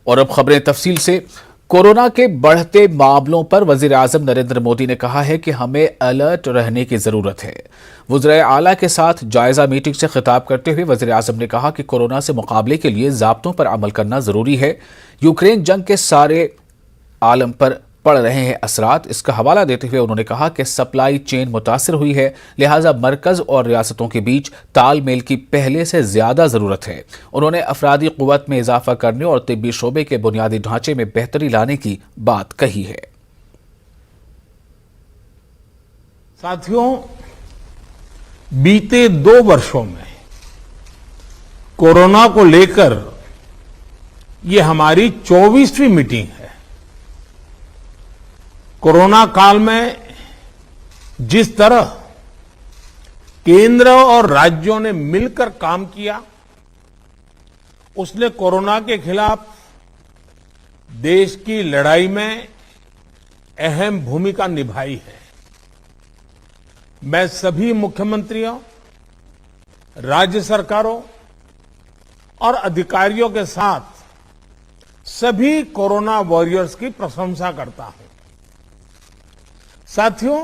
और अब खबरें तफसील से। कोरोना के बढ़ते मामलों पर वजीर आजम नरेंद्र मोदी ने कहा है कि हमें अलर्ट रहने की जरूरत है। वज़ीर आला के साथ जायजा मीटिंग से खिताब करते हुए वजीर आजम ने कहा कि कोरोना से मुकाबले के लिए ज़ाब्तों पर अमल करना जरूरी है। यूक्रेन जंग के सारे आलम पर पड़ रहे हैं असरात। इसका हवाला देते हुए उन्होंने कहा कि सप्लाई चेन मुतासिर हुई है, लिहाजा मरकज और रियासतों के बीच तालमेल की पहले से ज्यादा जरूरत है। उन्होंने अफरादी कुव्वत में इजाफा करने और तिब्बी शोबे के बुनियादी ढांचे में बेहतरी लाने की बात कही है। साथियों, बीते 2 वर्षों में कोरोना को लेकर ये हमारी 24वीं मीटिंग है। कोरोना काल में जिस तरह केंद्र और राज्यों ने मिलकर काम किया, उसने कोरोना के खिलाफ देश की लड़ाई में अहम भूमिका निभाई है। मैं सभी मुख्यमंत्रियों, राज्य सरकारों और अधिकारियों के साथ सभी कोरोना वॉरियर्स की प्रशंसा करता हूं। साथियों,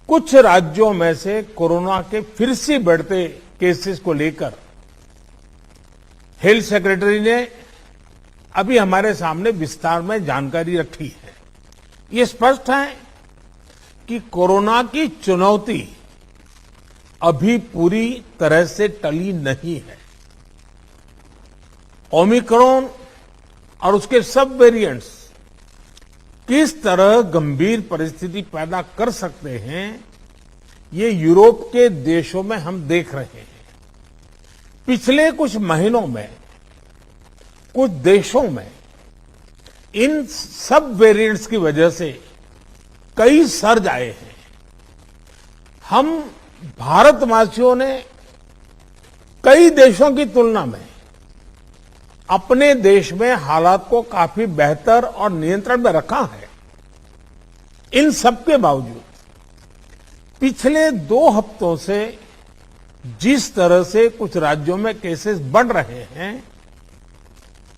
कुछ राज्यों में से कोरोना के फिर से बढ़ते केसेस को लेकर हेल्थ सेक्रेटरी ने अभी हमारे सामने विस्तार में जानकारी रखी है। ये स्पष्ट है कि कोरोना की चुनौती अभी पूरी तरह से टली नहीं है। ओमिक्रॉन और उसके सब वेरिएंट्स किस तरह गंभीर परिस्थिति पैदा कर सकते हैं, ये यूरोप के देशों में हम देख रहे हैं। पिछले कुछ महीनों में कुछ देशों में इन सब वेरिएंट्स की वजह से कई सर्ज आए हैं। हम भारतवासियों ने कई देशों की तुलना में अपने देश में हालात को काफी बेहतर और नियंत्रण में रखा है। इन सब के बावजूद पिछले 2 हफ्तों से जिस तरह से कुछ राज्यों में केसेस बढ़ रहे हैं,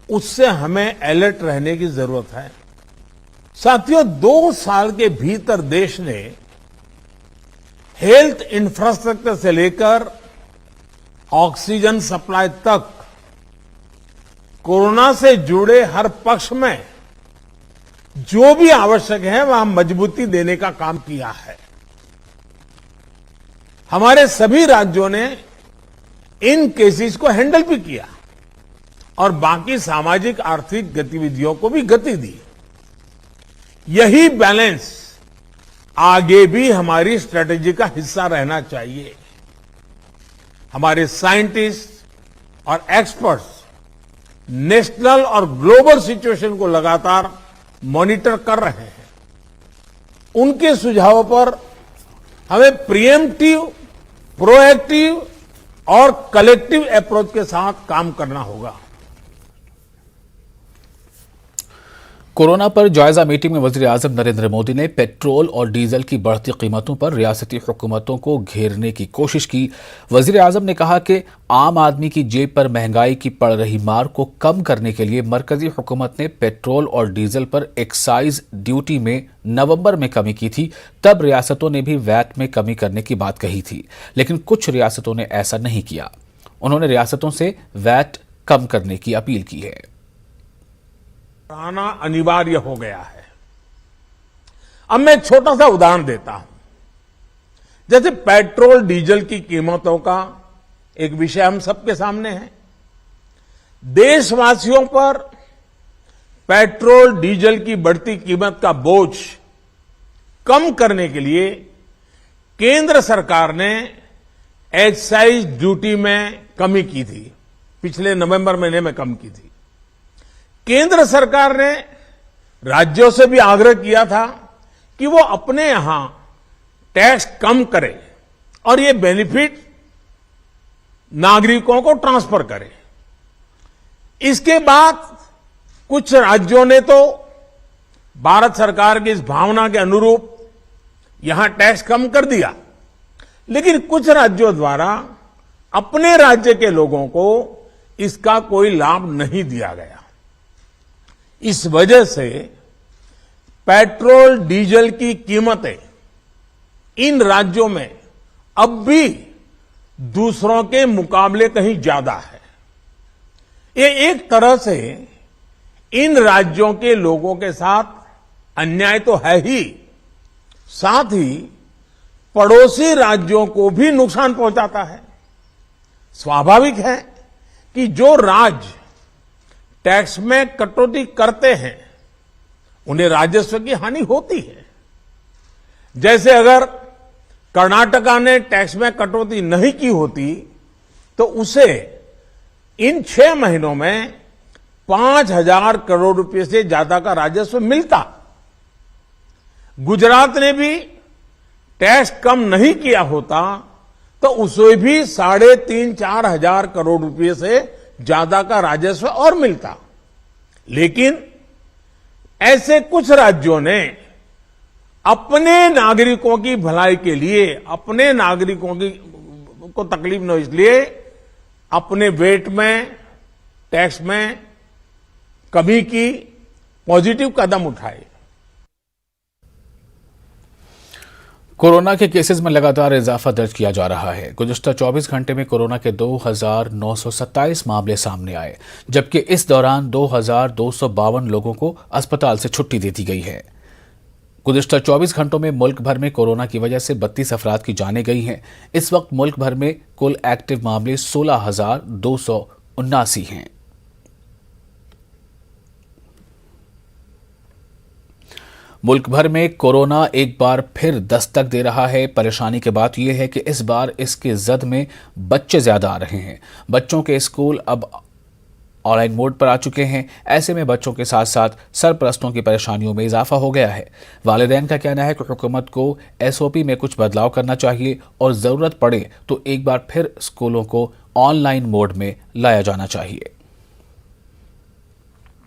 उससे हमें अलर्ट रहने की जरूरत है। साथियों, 2 साल के भीतर देश ने हेल्थ इंफ्रास्ट्रक्चर से लेकर ऑक्सीजन सप्लाई तक कोरोना से जुड़े हर पक्ष में जो भी आवश्यक है वहां मजबूती देने का काम किया है। हमारे सभी राज्यों ने इन केसेस को हैंडल भी किया और बाकी सामाजिक आर्थिक गतिविधियों को भी गति दी। यही बैलेंस आगे भी हमारी स्ट्रेटेजी का हिस्सा रहना चाहिए। हमारे साइंटिस्ट और एक्सपर्ट्स नेशनल और ग्लोबल सिचुएशन को लगातार मॉनिटर कर रहे हैं। उनके सुझावों पर हमें प्रिएम्प्टिव, प्रोएक्टिव और कलेक्टिव अप्रोच के साथ काम करना होगा। कोरोना पर जायजा मीटिंग में वज़ीर आज़म नरेंद्र मोदी ने पेट्रोल और डीजल की बढ़ती कीमतों पर रियासती हुकूमतों को घेरने की कोशिश की। वज़ीर आज़म ने कहा कि आम आदमी की जेब पर महंगाई की पड़ रही मार को कम करने के लिए मरकजी हुकूमत ने पेट्रोल और डीजल पर एक्साइज ड्यूटी में नवंबर में कमी की थी। तब रियासतों ने भी वैट में कमी करने की बात कही थी, लेकिन कुछ रियासतों ने ऐसा नहीं किया। उन्होंने रियासतों से वैट कम करने की अपील की है। आना अनिवार्य हो गया है। अब मैं एक छोटा सा उदाहरण देता हूं। जैसे पेट्रोल डीजल की कीमतों का एक विषय हम सबके सामने है। देशवासियों पर पेट्रोल डीजल की बढ़ती कीमत का बोझ कम करने के लिए केंद्र सरकार ने एक्साइज ड्यूटी में कमी की थी। पिछले नवंबर महीने में कम की थी। केंद्र सरकार ने राज्यों से भी आग्रह किया था कि वो अपने यहां टैक्स कम करें और ये बेनिफिट नागरिकों को ट्रांसफर करें। इसके बाद कुछ राज्यों ने तो भारत सरकार की इस भावना के अनुरूप यहां टैक्स कम कर दिया, लेकिन कुछ राज्यों द्वारा अपने राज्य के लोगों को इसका कोई लाभ नहीं दिया गया। इस वजह से पेट्रोल डीजल की कीमतें इन राज्यों में अब भी दूसरों के मुकाबले कहीं ज्यादा है। ये एक तरह से इन राज्यों के लोगों के साथ अन्याय तो है ही, साथ ही पड़ोसी राज्यों को भी नुकसान पहुंचाता है। स्वाभाविक है कि जो राज्य टैक्स में कटौती करते हैं उन्हें राजस्व की हानि होती है। जैसे अगर कर्नाटका ने टैक्स में कटौती नहीं की होती तो उसे इन 6 महीनों में 5,000 करोड़ रुपए से ज्यादा का राजस्व मिलता। गुजरात ने भी टैक्स कम नहीं किया होता तो उसे भी 3,500-4 हजार करोड़ रुपए से ज्यादा का राजस्व और मिलता। लेकिन ऐसे कुछ राज्यों ने अपने नागरिकों की भलाई के लिए, अपने नागरिकों को तकलीफ न हो इसलिए अपने वेट में, टैक्स में कमी की, पॉजिटिव कदम उठाए। कोरोना के केसेस में लगातार इजाफा दर्ज किया जा रहा है। गुज़िश्ता 24 घंटे में कोरोना के 2,927 मामले सामने आए, जबकि इस दौरान 2,252 लोगों को अस्पताल से छुट्टी दे दी गई है। गुज़िश्ता 24 घंटों में मुल्क भर में कोरोना की वजह से 32 अफराद की जानें गई हैं। इस वक्त मुल्क भर में कुल एक्टिव मामले 16,279 हैं। मुल्क भर में कोरोना एक बार फिर दस्तक दे रहा है। परेशानी की बात यह है कि इस बार इसके जद में बच्चे ज्यादा आ रहे हैं। बच्चों के स्कूल अब ऑनलाइन मोड पर आ चुके हैं। ऐसे में बच्चों के साथ साथ सरपरस्तों की परेशानियों में इजाफा हो गया है। वालिदैन का कहना है कि हुकूमत को SOP में कुछ बदलाव करना चाहिए और जरूरत पड़े तो एक बार फिर स्कूलों को ऑनलाइन मोड में लाया जाना चाहिए।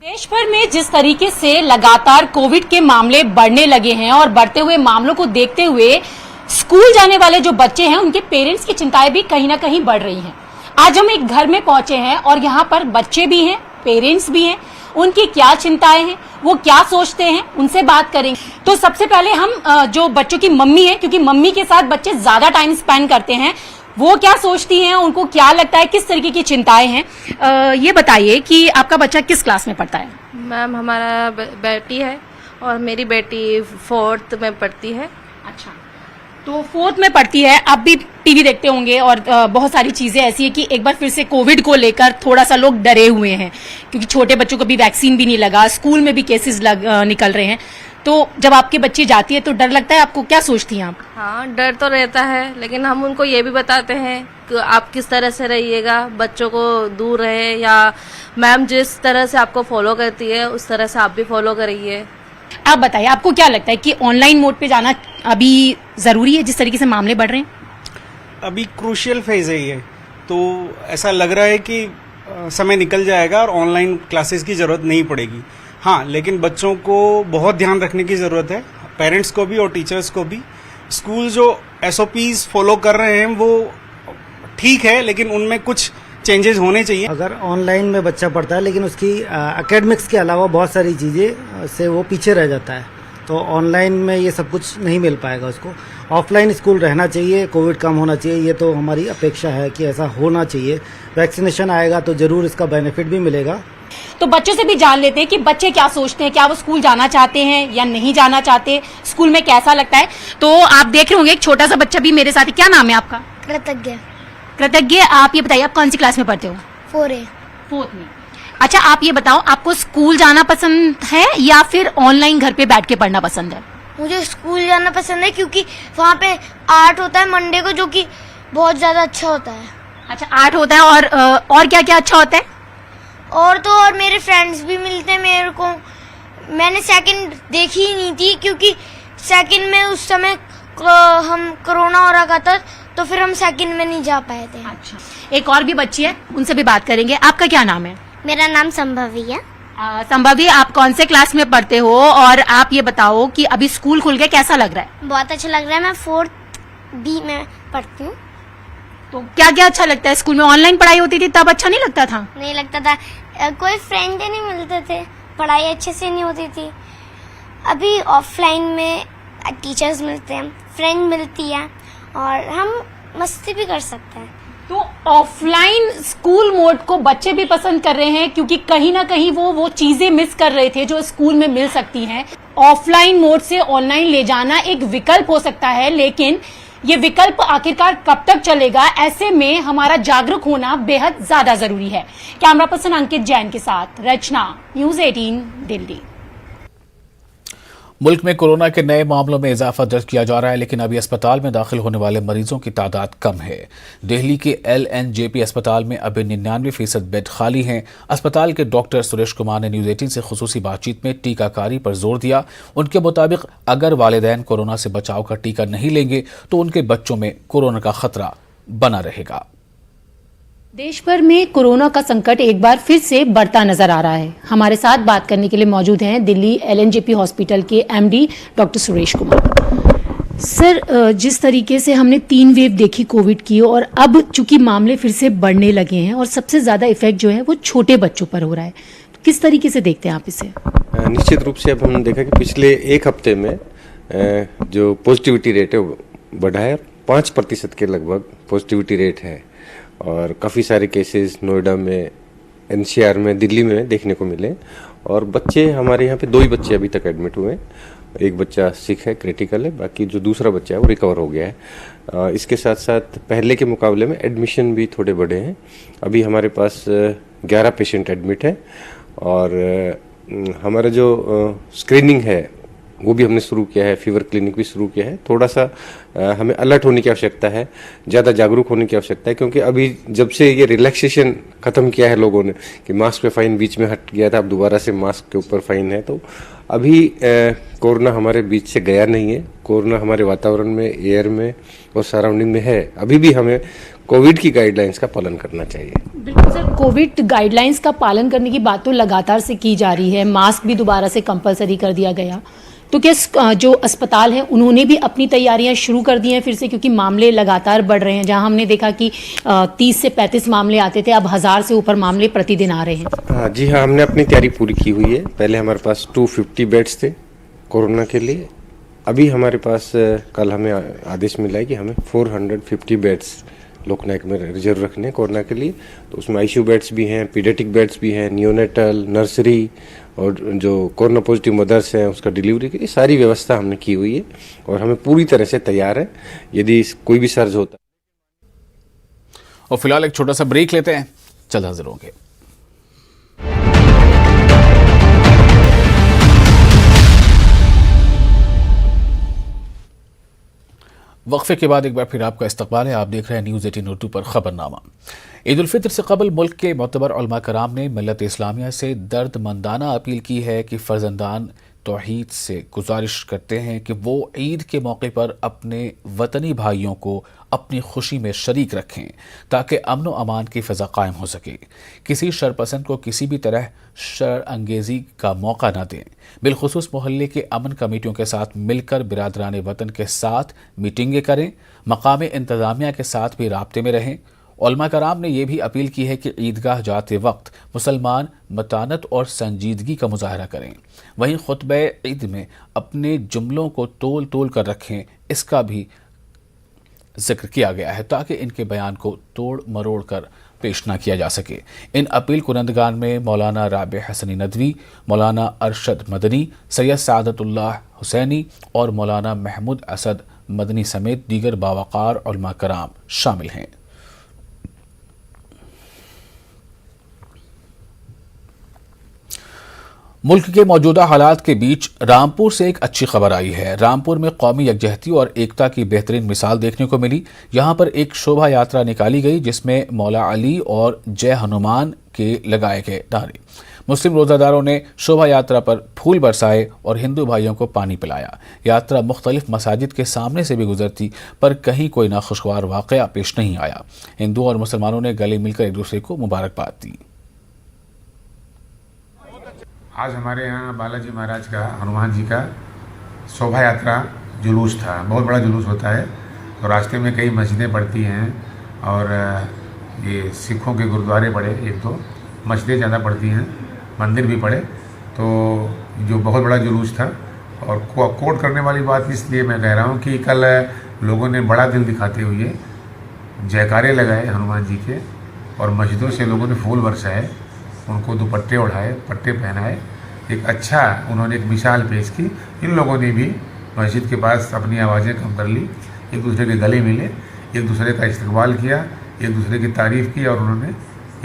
देश भर में जिस तरीके से लगातार कोविड के मामले बढ़ने लगे हैं और बढ़ते हुए मामलों को देखते हुए स्कूल जाने वाले जो बच्चे हैं उनके पेरेंट्स की चिंताएं भी कहीं ना कहीं बढ़ रही हैं। आज हम एक घर में पहुंचे हैं और यहाँ पर बच्चे भी हैं, पेरेंट्स भी हैं। उनकी क्या चिंताएं हैं, वो क्या सोचते हैं, उनसे बात करेंगे। तो सबसे पहले हम जो बच्चों की मम्मी है, क्योंकि मम्मी के साथ बच्चे ज्यादा टाइम स्पेंड करते हैं, वो क्या सोचती हैं, उनको क्या लगता है, किस तरीके की चिंताएं हैं, ये बताइए कि आपका बच्चा किस क्लास में पढ़ता है? मैम हमारा बेटी है और मेरी बेटी 4th में पढ़ती है। अच्छा, तो 4th में पढ़ती है। आप भी टीवी देखते होंगे और बहुत सारी चीजें ऐसी है कि एक बार फिर से कोविड को लेकर थोड़ा सा लोग डरे हुए हैं, क्योंकि छोटे बच्चों को भी वैक्सीन भी नहीं लगा, स्कूल में भी केसेस निकल रहे हैं। तो जब आपकी बच्ची जाती है तो डर लगता है आपको? क्या सोचती हैं आप? हाँ, डर तो रहता है, लेकिन हम उनको ये भी बताते हैं कि आप किस तरह से रहिएगा, बच्चों को दूर रहे, या मैम जिस तरह से आपको फॉलो करती है उस तरह से आप भी फॉलो करिए। आप बताइए, आपको क्या लगता है कि ऑनलाइन मोड पे जाना अभी जरूरी है जिस तरीके से मामले बढ़ रहे हैं? अभी क्रूशियल फेज है ये, तो ऐसा लग रहा है कि समय निकल जाएगा और ऑनलाइन क्लासेस की जरूरत नहीं पड़ेगी। हाँ, लेकिन बच्चों को बहुत ध्यान रखने की जरूरत है, पेरेंट्स को भी और टीचर्स को भी। स्कूल जो SOPs फॉलो कर रहे हैं वो ठीक है, लेकिन उनमें कुछ चेंजेस होने चाहिए। अगर ऑनलाइन में बच्चा पढ़ता है लेकिन उसकी एकेडमिक्स के अलावा बहुत सारी चीज़ें से वो पीछे रह जाता है, तो ऑनलाइन में ये सब कुछ नहीं मिल पाएगा उसको। ऑफलाइन स्कूल रहना चाहिए, कोविड कम होना चाहिए, ये तो हमारी अपेक्षा है कि ऐसा होना चाहिए। वैक्सीनेशन आएगा तो जरूर इसका बेनिफिट भी मिलेगा। तो बच्चों से भी जान लेते हैं कि बच्चे क्या सोचते हैं, क्या वो स्कूल जाना चाहते हैं या नहीं जाना चाहते, स्कूल में कैसा लगता है। तो आप देख रहे होंगे एक छोटा सा बच्चा भी मेरे साथ है। क्या नाम है आपका? कृतज्ञ। कृतज्ञ, आप ये बताइए आप कौन सी क्लास में पढ़ते हो? 4th में। अच्छा, आप ये बताओ, आपको स्कूल जाना पसंद है या फिर ऑनलाइन घर पे बैठ के पढ़ना पसंद है? मुझे स्कूल जाना पसंद है क्योंकि वहाँ पे आर्ट होता है मंडे को, जो कि बहुत ज्यादा अच्छा होता है। अच्छा, आर्ट होता है और क्या क्या अच्छा होता है? और मेरे फ्रेंड्स भी मिलते हैं मेरे को। मैंने सेकंड देखी ही नहीं थी क्योंकि सेकंड में उस समय हम कोरोना हो रहा था, तो फिर हम सेकंड में नहीं जा पाए थे। अच्छा, एक और भी बच्ची है, उनसे भी बात करेंगे। आपका क्या नाम है? मेरा नाम संभवी है। संभवी, आप कौन से क्लास में पढ़ते हो और आप ये बताओ कि अभी स्कूल खुल गए, कैसा लग रहा है? बहुत अच्छा लग रहा है। मैं 4th B में पढ़ती हूँ। तो क्या क्या अच्छा लगता है? स्कूल में ऑनलाइन पढ़ाई होती थी तब अच्छा नहीं लगता था? नहीं लगता था, कोई फ्रेंड ही नहीं मिलते थे, पढ़ाई अच्छे से नहीं होती थी। अभी ऑफलाइन में टीचर्स मिलते हैं, फ्रेंड मिलती है और हम मस्ती भी कर सकते हैं। तो ऑफलाइन स्कूल मोड को बच्चे भी पसंद कर रहे हैं क्योंकि कहीं ना कहीं वो चीजें मिस कर रहे थे जो स्कूल में मिल सकती हैं। ऑफलाइन मोड से ऑनलाइन ले जाना एक विकल्प हो सकता है, लेकिन ये विकल्प आखिरकार कब तक चलेगा, ऐसे में हमारा जागरूक होना बेहद ज्यादा जरूरी है। कैमरा पर्सन अंकित जैन के साथ रचना, न्यूज़ 18 दिल्ली। मुल्क में कोरोना के नए मामलों में इजाफा दर्ज किया जा रहा है, लेकिन अभी अस्पताल में दाखिल होने वाले मरीजों की तादाद कम है। दिल्ली के LNJP अस्पताल में अभी 99% बेड खाली हैं। अस्पताल के डॉक्टर सुरेश कुमार ने न्यूज़ 18 से खुसूसी बातचीत में टीकाकारी पर जोर दिया। उनके मुताबिक अगर वालिदैन कोरोना से बचाव का टीका नहीं लेंगे तो उनके बच्चों में कोरोना का खतरा बना रहेगा। देश भर में कोरोना का संकट एक बार फिर से बढ़ता नजर आ रहा है। हमारे साथ बात करने के लिए मौजूद हैं दिल्ली LNJP हॉस्पिटल के MD doctor Suresh Kumar. Sir, जिस तरीके से हमने 3 वेव देखी कोविड की और अब चूंकि मामले फिर से बढ़ने लगे हैं और सबसे ज्यादा इफेक्ट जो है वो छोटे बच्चों पर हो रहा है, तो किस तरीके से देखते हैं आप इसे? निश्चित रूप से अब हमने देखा कि पिछले एक हफ्ते में जो पॉजिटिविटी रेट है वो बढ़ा है। 5% के लगभग पॉजिटिविटी रेट है और काफ़ी सारे केसेस नोएडा में, NCR में, दिल्ली में देखने को मिले। और बच्चे हमारे यहाँ पे 2 ही बच्चे अभी तक एडमिट हुए हैं। एक बच्चा सिक है, क्रिटिकल है, बाकी जो दूसरा बच्चा है वो रिकवर हो गया है। इसके साथ साथ पहले के मुकाबले में एडमिशन भी थोड़े बढ़े हैं। अभी हमारे पास 11 पेशेंट एडमिट है और हमारा जो स्क्रीनिंग है वो भी हमने शुरू किया है, फीवर क्लिनिक भी शुरू किया है। थोड़ा सा हमें अलर्ट होने की आवश्यकता है, ज़्यादा जागरूक होने की आवश्यकता है, क्योंकि अभी जब से ये रिलैक्सेशन ख़त्म किया है लोगों ने कि मास्क पे फाइन बीच में हट गया था, अब दोबारा से मास्क के ऊपर फाइन है, तो अभी कोरोना हमारे बीच से गया नहीं है। कोरोना हमारे वातावरण में, एयर में और सराउंडिंग में है। अभी भी हमें कोविड की गाइडलाइंस का पालन करना चाहिए। बिल्कुल सर, कोविड गाइडलाइंस का पालन करने की बात तो लगातार से की जा रही है। मास्क भी दोबारा से कंपलसरी कर दिया गया, तो क्या जो अस्पताल हैं उन्होंने भी अपनी तैयारियां शुरू कर दी हैं फिर से, क्योंकि मामले लगातार बढ़ रहे हैं। जहां हमने देखा कि 30 से 35 मामले आते थे, अब 1000 से ऊपर मामले प्रतिदिन आ रहे हैं। हाँ जी हाँ, हमने अपनी तैयारी पूरी की हुई है। पहले हमारे पास 250 बेड्स थे कोरोना के लिए। अभी हमारे पास कल हमें आदेश मिला है कि हमें 450 बेड्स लोकनायक में रिजर्व रखने हैं कोरोना के लिए। तो उसमें ICU बेड्स भी हैं, पीडियाट्रिक बेड्स भी हैं, नियोनेटल, नर्सरी और जो कोरोना पॉजिटिव मदर्स हैं उसका डिलीवरी के लिए सारी व्यवस्था हमने की हुई है और हमें पूरी तरह से तैयार है यदि कोई भी सर्ज होता है। और फिलहाल एक छोटा सा ब्रेक लेते हैं, जल्द हाजिर होंगे। वक्फे के बाद एक बार फिर आपका इस्तकबाल है। आप देख रहे हैं न्यूज़ 18 उर्दू पर खबरनामा। ईद उल फित्र से कबल मुल्क के मोतबर उलमा कराम ने मिल्लत इस्लामिया से दर्दमंदाना अपील की है कि फर्जंदान तौहीद से गुजारिश करते हैं कि वो ईद के मौके पर अपने वतनी भाइयों को अपनी खुशी में शरीक रखें ताकि अमन व अमान की फ़िज़ा कायम हो सके। किसी शरपसंद को किसी भी तरह शर अंगेज़ी का मौका न दें। बिलखुसूस मोहल्ले के अमन कमेटियों के साथ मिलकर बिरादरान वतन के साथ मीटिंगें करें। मकामी इंतज़ामिया के साथ भी राब्ते में रहें। उलमा कराम ने यह भी अपील की है कि ईदगाह जाते वक्त मुसलमान मतानत और संजीदगी का मुजाहरा करें। वहीं खुतबे ईद में अपने जुमलों को तोल तोल कर रखें, इसका भी जिक्र किया गया है ताकि इनके बयान को तोड़ मरोड़ कर पेश न किया जा सके। इन अपील कुनंदगान में मौलाना राबे हसनी नदवी, मौलाना अरशद मदनी, सैयद सादतुल्लाह हुसैनी और मौलाना महमूद असद मदनी समेत दीगर बावकार उलमा कराम शामिल हैं। मुल्क के मौजूदा हालात के बीच रामपुर से एक अच्छी खबर आई है। रामपुर में कौमी यकजहती और एकता की बेहतरीन मिसाल देखने को मिली। यहाँ पर एक शोभा यात्रा निकाली गई जिसमें मौला अली और जय हनुमान के लगाए गए नारे। मुस्लिम रोज़ादारों ने शोभा यात्रा पर फूल बरसाए और हिंदू भाइयों को पानी पिलाया। यात्रा मुख्तलिफ मसाजिद के सामने से भी गुजरती पर कहीं कोई नाखुशगवार वाक़या पेश नहीं आया। हिंदू और मुसलमानों ने गले मिलकर एक दूसरे को मुबारकबाद दी। आज हमारे यहाँ बालाजी महाराज का, हनुमान जी का शोभा यात्रा जुलूस था। बहुत बड़ा जुलूस होता है। तो रास्ते में कई मस्जिदें पड़ती हैं और ये सिखों के गुरुद्वारे पड़े, 1-2 मस्जिदें ज़्यादा पड़ती हैं, मंदिर भी पड़े। तो जो बहुत बड़ा जुलूस था। और कोट करने वाली बात इसलिए मैं कह रहा हूँ कि कल लोगों ने बड़ा दिल दिखाते हुए जयकारे लगाए हनुमान जी के, और मस्जिदों से लोगों ने फूल बरसाए, उनको दुपट्टे ओढ़ाए, पट्टे पहनाए, एक अच्छा उन्होंने एक मिसाल पेश की। इन लोगों ने भी मस्जिद के पास अपनी आवाज़ें कम कर ली, एक दूसरे के गले मिले, एक दूसरे का इस्तकबाल किया, एक दूसरे की तारीफ़ की और उन्होंने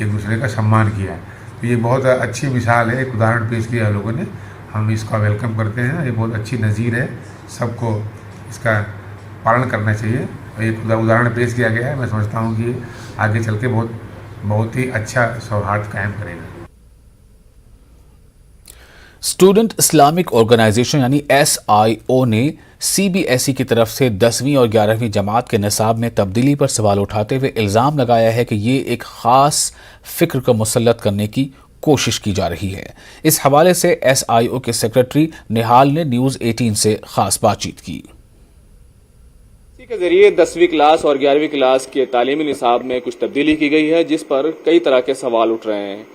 एक दूसरे का सम्मान किया। तो ये बहुत अच्छी मिसाल है, एक उदाहरण पेश किया लोगों ने, हम इसका वेलकम करते हैं। ये बहुत अच्छी नज़ीर है, सबको इसका पालन करना चाहिए। एक उदाहरण पेश किया गया है, मैं समझता हूँ कि आगे चल के बहुत ही अच्छा सौहार्द कायम करेगा। स्टूडेंट इस्लामिक ऑर्गेनाइजेशन यानी SIO ने CBSE की तरफ से 10वीं और 11वीं जमात के निसाब में तब्दीली पर सवाल उठाते हुए इल्ज़ाम लगाया है कि ये एक ख़ास फ़िक्र को मुसल्लत करने की कोशिश की जा रही है। इस हवाले से SIO के सेक्रेटरी निहाल ने न्यूज़ 18 से ख़ास बातचीत की। इसी के जरिए 10वीं क्लास और 11वीं क्लास के तालीमी निसाब में कुछ तब्दीली की गई है, जिस पर कई तरह के सवाल उठ रहे हैं।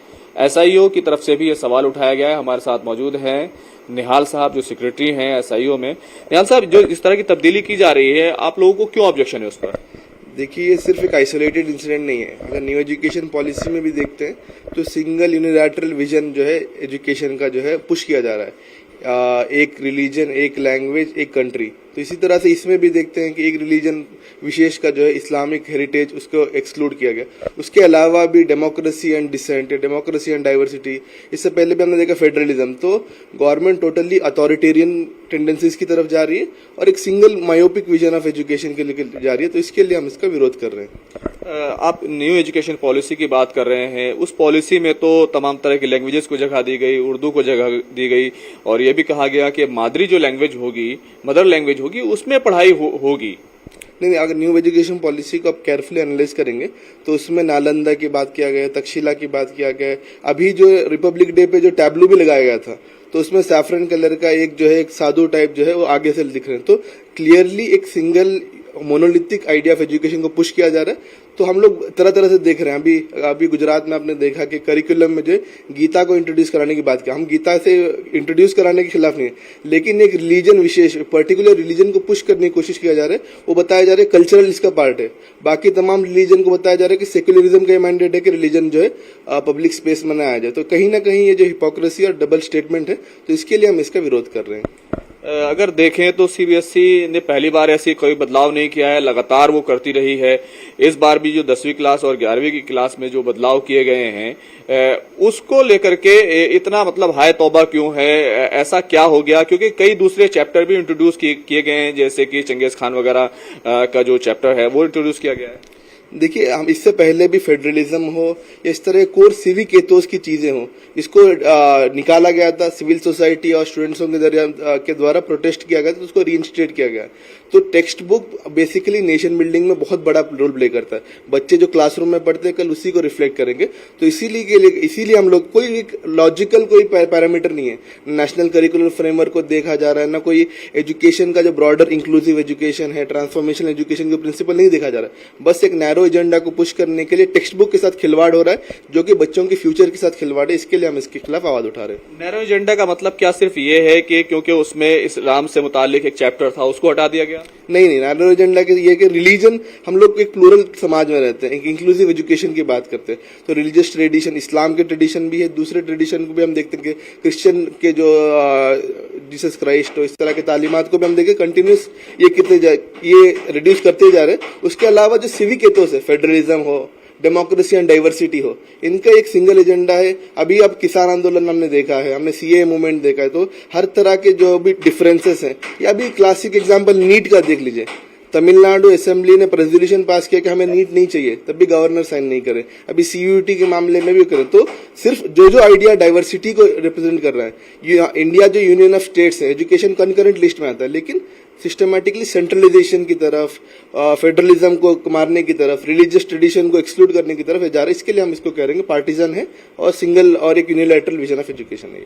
SIO की तरफ से भी ये सवाल उठाया गया है। हमारे साथ मौजूद हैं निहाल साहब, जो सेक्रेटरी हैं SIO में। निहाल साहब, जो इस तरह की तब्दीली की जा रही है, आप लोगों को क्यों ऑब्जेक्शन है उस पर? देखिए, ये सिर्फ एक आइसोलेटेड इंसिडेंट नहीं है। अगर न्यू एजुकेशन पॉलिसी में भी देखते हैं तो सिंगल यूनिलैटरल विजन जो है एजुकेशन का जो है पुश किया जा रहा है, एक रिलीजन, एक लैंग्वेज, एक कंट्री। तो इसी तरह से इसमें भी देखते हैं कि एक रिलीजन विशेष का जो है इस्लामिक हेरिटेज, उसको एक्सक्लूड किया गया। उसके अलावा भी democracy and dissent, democracy and diversity, इससे पहले भी हमने देखा फेडरलिज्म। तो गवर्नमेंट टोटली अथॉरिटेरियन टेंडेंसीज की तरफ जा रही है और एक single myopic vision of education के लिए जा रही है। तो इसके लिए हम इसका विरोध कर रहे हैं। आप न्यू एजुकेशन पॉलिसी की बात कर रहे हैं। उस पॉलिसी में तो तमाम तरह की लैंग्वेजेस को जगह दी गई, उर्दू को जगह दी गई, और ये भी कहा गया कि मादरी जो लैंग्वेज होगी, मदर लैंग्वेज होगी, उसमें पढ़ाई होगी। नहीं, अगर न्यू एजुकेशन पॉलिसी को आप केयरफुली एनालाइज करेंगे तो उसमें नालंदा की बात किया गया है, तक्षशिला की बात किया गया है। अभी जो रिपब्लिक डे पे जो टैब्लू भी लगाया गया था, तो उसमें सैफरन कलर का एक जो है एक साधु टाइप जो है वो आगे से दिख रहे हैं। तो क्लियरली एक single monolithic idea of education को पुश किया जा रहा है। तो हम लोग तरह तरह से देख रहे हैं। अभी गुजरात में आपने देखा कि करिकुलम में जो गीता को इंट्रोड्यूस कराने की बात की। हम गीता से इंट्रोड्यूस कराने के खिलाफ नहीं है, लेकिन एक रिलीजन विशेष, पर्टिकुलर रिलीजन को पुश करने की कोशिश किया जा रहा है। वो बताया जा रहा है कल्चरल इसका पार्ट है। बाकी तमाम रिलीजन को बताया जा रहा है कि सेक्युलरिज्म का मैंडेट है कि रिलीजन जो है पब्लिक स्पेस में आया जाए। तो कहीं ना कहीं ये जो हिपोक्रेसी और डबल स्टेटमेंट है, तो इसके लिए हम इसका विरोध कर रहे हैं। अगर देखें तो CBSE ने पहली बार ऐसी कोई बदलाव नहीं किया है, लगातार वो करती रही है। इस बार भी जो 10वीं क्लास और 11वीं की क्लास में जो बदलाव किए गए हैं, उसको लेकर के इतना मतलब हाय तौबा क्यों है? ऐसा क्या हो गया? क्योंकि कई दूसरे चैप्टर भी इंट्रोड्यूस किए गए हैं, जैसे कि चंगेज खान वगैरह का जो चैप्टर है वो इंट्रोड्यूस किया गया है। देखिए, हम इससे पहले भी फेडरलिज्म हो या इस तरह कोर सिविक एथोस की चीजें हो, इसको निकाला गया था। सिविल सोसाइटी और स्टूडेंट्सों के द्वारा प्रोटेस्ट किया गया था, तो उसको रीइंस्टेट किया गया। तो text book basically nation building में बहुत बड़ा रोल प्ले करता है। बच्चे जो क्लासरूम में पढ़ते हैं कल उसी को रिफ्लेक्ट करेंगे। तो इसीलिए हम लोग कोई एक लॉजिकल कोई पैरामीटर नहीं है, नेशनल करिकुलर फ्रेमवर्क को देखा जा रहा है, ना कोई एजुकेशन का जो ब्रॉडर इंक्लूसिव एजुकेशन है, ट्रांसफॉर्मेशन एजुकेशन के प्रिंसिपल नहीं देखा जा रहा है। बस एक नैरो एजेंडा को पुश करने के लिए टेक्स्ट बुक के साथ खिलवाड़ हो रहा है, जो कि बच्चों के फ्यूचर के साथ खिलवाड़ है। इसके लिए हम इसके खिलाफ आवाज उठा रहे हैं। नैरो एजेंडा का मतलब क्या सिर्फ ये है कि क्योंकि उसमें इस्लाम से मुतालिक एक चैप्टर था उसको हटा दिया गया? नहीं, नैरो एजेंडा के ये कि रिलीजन, हम लोग एक प्लूरल समाज में रहते हैं, एक इंक्लूसिव एजुकेशन की बात करते हैं। तो रिलीजियस ट्रेडिशन, इस्लाम के ट्रेडिशन भी है, दूसरे ट्रेडिशन को भी हम देखते हैं कि क्रिश्चियन के जो जीसस क्राइस्ट हो, इस तरह के तालीमात को भी हम देखें कंटिन्यूस ये रिड्यूस करते जा रहे हैं। उसके अलावा जो सिविक एथोस है, फेडरलिज्म हो, डेमोक्रेसी एंड डाइवर्सिटी हो, इनका एक सिंगल एजेंडा है। अभी अब किसान आंदोलन हमने देखा है, हमने CAA मूवमेंट देखा है। तो हर तरह के जो भी डिफरेंसेस हैं, या भी क्लासिक एग्जांपल नीट का देख लीजिए। तमिलनाडु असेंबली ने रेजोल्यूशन पास किया कि हमें नीट नहीं चाहिए, तब भी गवर्नर साइन नहीं करे। अभी CUET के मामले में भी करें। तो सिर्फ जो आइडिया डाइवर्सिटी को रिप्रेजेंट कर रहा है, इंडिया जो यूनियन ऑफ स्टेट्स है, एजुकेशन कंकरेंट लिस्ट में आता है, लेकिन सिस्टमैटिकली सेंट्रलाइजेशन की तरफ, फेडरलिज्म को मारने की तरफ, रिलीजियस ट्रेडिशन को एक्सक्लूड करने की तरफ जा रहा है। इसके लिए हम इसको कह रहे हैं पार्टीजन है और सिंगल और एक यूनिलैटरल विजन ऑफ एजुकेशन है।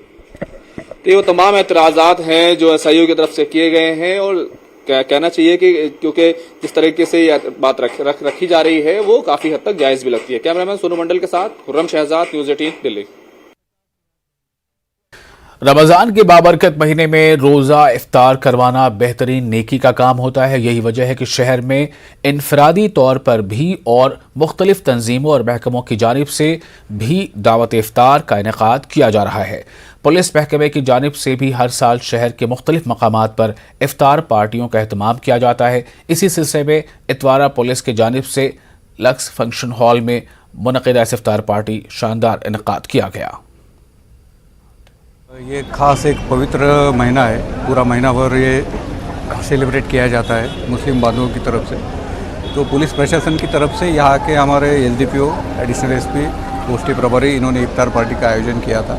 तो ये तमाम एतराजात हैं जो SIO की तरफ से किए गए हैं, और कहना चाहिए कि क्योंकि जिस तरीके से ये बात रखी जा रही है वो काफी हद तक जायज भी लगती है। कैमरामैन सोनू मंडल के साथ खुर्रम शहजाद, न्यूज़ 18 दिल्ली। रमजान के बाबरकत महीने में रोज़ा इफ्तार करवाना बेहतरीन नेकी का काम होता है। यही वजह है कि शहर में इनफरादी तौर पर भी और मुख्तलिफ तंजीमों और महकमों की जानिब से भी दावत इफ्तार का इनेकाद किया जा रहा है। पुलिस महकमे की जानिब से भी हर साल शहर के मुख्तलिफ मकामात पर इफ्तार पार्टियों का एहतमाम किया जाता है। इसी सिलसिले में इतवारा पुलिस की जानिब से लक्स फंक्शन हॉल में मुनक़िदा इफ्तार पार्टी शानदार इनेकाद किया गया। ये खास एक पवित्र महीना है, पूरा महीना भर ये सेलिब्रेट किया जाता है मुस्लिम बांधवों की तरफ से। तो पुलिस प्रशासन की तरफ से यहाँ के हमारे एसडीपीओ, एडिशनल एसपी, पोस्टी प्रभारी, इन्होंने इफ्तार पार्टी का आयोजन किया था।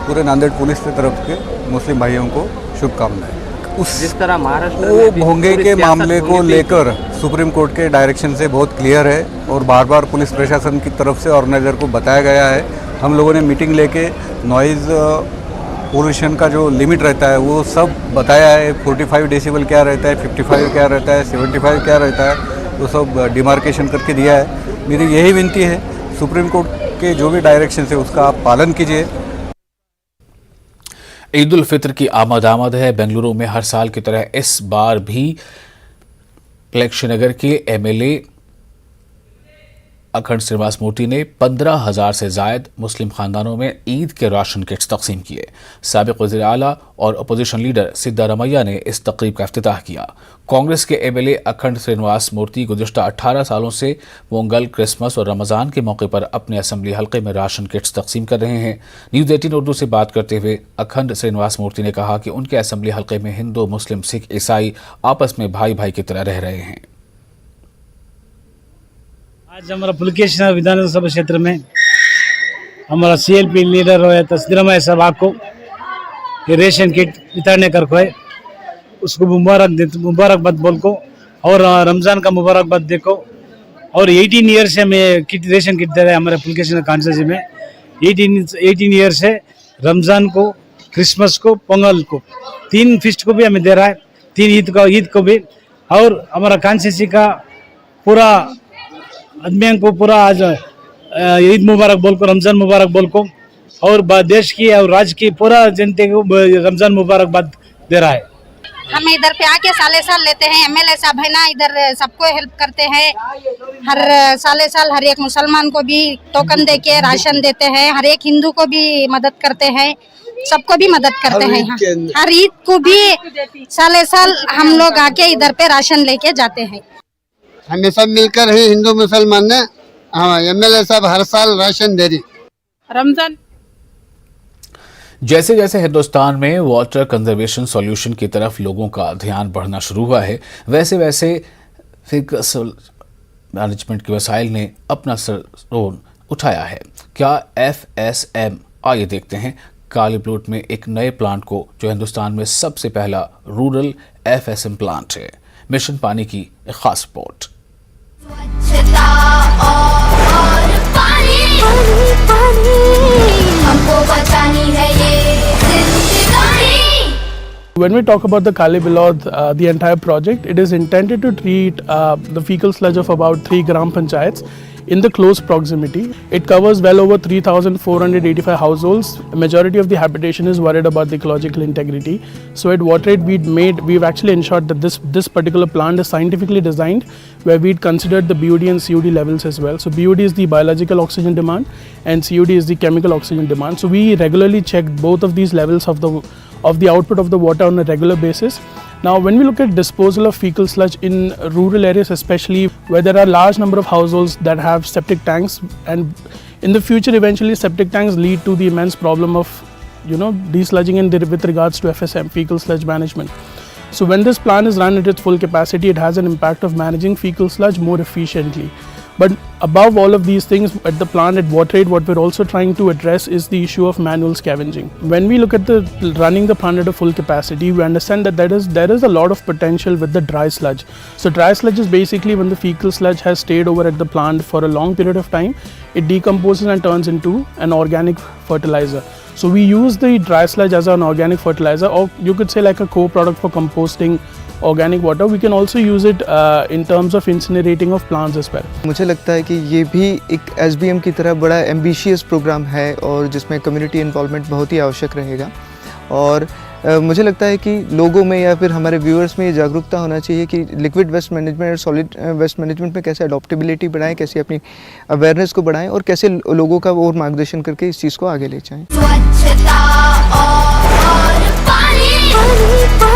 पूरे नांदेड़ पुलिस की तरफ के मुस्लिम भाइयों को शुभकामनाएं। जिस तरह महाराष्ट्र वो भोंगे के मामले को लेकर सुप्रीम कोर्ट के डायरेक्शन से बहुत क्लियर है और बार बार पुलिस प्रशासन की तरफ से ऑर्गेनाइजर को बताया गया है। हम लोगों ने मीटिंग लेके नॉइज़ पोल्यूशन का जो लिमिट रहता है वो सब बताया है। 45 डेसिबल क्या रहता है, 55 क्या रहता है, 75 क्या रहता है, वो सब डिमार्केशन करके दिया है। मेरी यही विनती है, सुप्रीम कोर्ट के जो भी डायरेक्शन है उसका आप पालन कीजिए। ईद उल फित्र की आमद है। बेंगलुरु में हर साल की तरह इस बार भी लक्ष्मीनगर के एमएलए अखंड श्रीनिवास मूर्ति ने 15,000 से जायद मुस्लिम खानदानों में ईद के राशन किट्स तकसीम किए। साबिक वज़ीर आला और अपोजिशन लीडर सिद्धारमैया ने इस तकरीब का इफ्तिताह किया। कांग्रेस के एमएलए अखंड श्रीनिवास मूर्ति गुज़िश्ता 18 सालों से पोंगल, क्रिसमस और रमज़ान के मौके पर अपने असम्बली हल्के में राशन किट्स तकसीम कर रहे हैं। न्यूज़ 18 उर्दू से बात करते हुए अखंड श्रीनिवास मूर्ति ने कहा कि उनके असम्बली हल्के में हिंदू, मुस्लिम, सिख, ईसाई आपस में भाई भाई की तरह रह रहे हैं। आज हमारा पुलकेशन विधानसभा क्षेत्र में हमारा सीएलपी लीडर सिद्धरामैया साहब आपको ये रेशन किट वितरण कर को है, उसको मुबारकबाद बोल को और रमज़ान का मुबारकबाद देखो। और 18 ईयर से हमें किट रेशन किट दे रहे हैं हमारे पुलकेशन कॉन्स्टिट्यूंसी में। 18 ईयर से रमज़ान को, क्रिसमस को, पोंगल को, 3 फीस्ट को भी हमें दे रहा है, 3 ईद को भी। और हमारा कॉन्स्टिट्यूंसी का पूरा आदमियों को पूरा आज ईद मुबारक बोल को, रमज़ान मुबारक बोल को और देश की और राज्य की पूरा जनता को रमज़ान मुबारकबाद दे रहा है। हम इधर पे आके साले साल लेते हैं। एमएलए साहब है ना, इधर सबको हेल्प करते हैं। हर साले साल हर एक मुसलमान को भी टोकन दे के राशन देते हैं, हर एक हिंदू को भी मदद करते हैं, सबको भी मदद करते हैं। हर ईद को भी साले साल हम लोग आके इधर पे राशन लेके जाते हैं। हमें सब मिलकर है हिंदू मुसलमान ने। हाँ, एमएलए साहब हर साल राशन दे रही। रमजान जैसे जैसे हिंदुस्तान में वाटर कंजर्वेशन सॉल्यूशन की तरफ लोगों का ध्यान बढ़ना शुरू हुआ है, वैसे वैसे मैनेजमेंट के वसाइल ने अपना सरोन उठाया है। क्या FSM? आइए देखते हैं कालीप्लोट में एक नए प्लांट को, जो हिंदुस्तान में सबसे पहला रूरल FSM प्लांट है। मिशन पानी की एक खास report. When we talk about the Kali Bilod, the entire project, it is intended to treat the fecal sludge of about 3 gram panchayats in the close proximity. It covers well over 3,485 households. A majority of the habitation is worried about the ecological integrity. So at WaterAid, we've actually ensured that this particular plant is scientifically designed, where we'd considered the BOD and COD levels as well. So BOD is the biological oxygen demand and COD is the chemical oxygen demand. So we regularly check both of these levels of the output of the water on a regular basis. Now, when we look at disposal of fecal sludge in rural areas, especially where there are large number of households that have septic tanks, and in the future, eventually septic tanks lead to the immense problem of, desludging with regards to FSM, fecal sludge management. So when this plant is run at its full capacity, it has an impact of managing fecal sludge more efficiently. But above all of these things, at the plant at WaterAid, what we're also trying to address is the issue of manual scavenging. When we look at running the plant at a full capacity, we understand that there is a lot of potential with the dry sludge. So dry sludge is basically when the fecal sludge has stayed over at the plant for a long period of time, it decomposes and turns into an organic fertilizer. So we use the dry sludge as an organic fertilizer, or you could say like a co-product for composting organic water. We can also use it in terms of incinerating of plants as well. मुझे लगता है कि ये भी एक SBM की तरह बड़ा एम्बिशियस प्रोग्राम है और जिसमें कम्युनिटी इन्वॉल्वमेंट बहुत ही आवश्यक रहेगा। और मुझे लगता है कि लोगों में या फिर हमारे व्यूअर्स में ये जागरूकता होना चाहिए कि लिक्विड वेस्ट मैनेजमेंट और सॉलिड वेस्ट मैनेजमेंट में कैसे अडॉप्टेबिलिटी बढ़ाएं, कैसे अपनी अवेयरनेस को बढ़ाएं और कैसे लोगों का और मार्गदर्शन करके इस चीज़ को आगे ले जाएं। स्वच्छता और पानी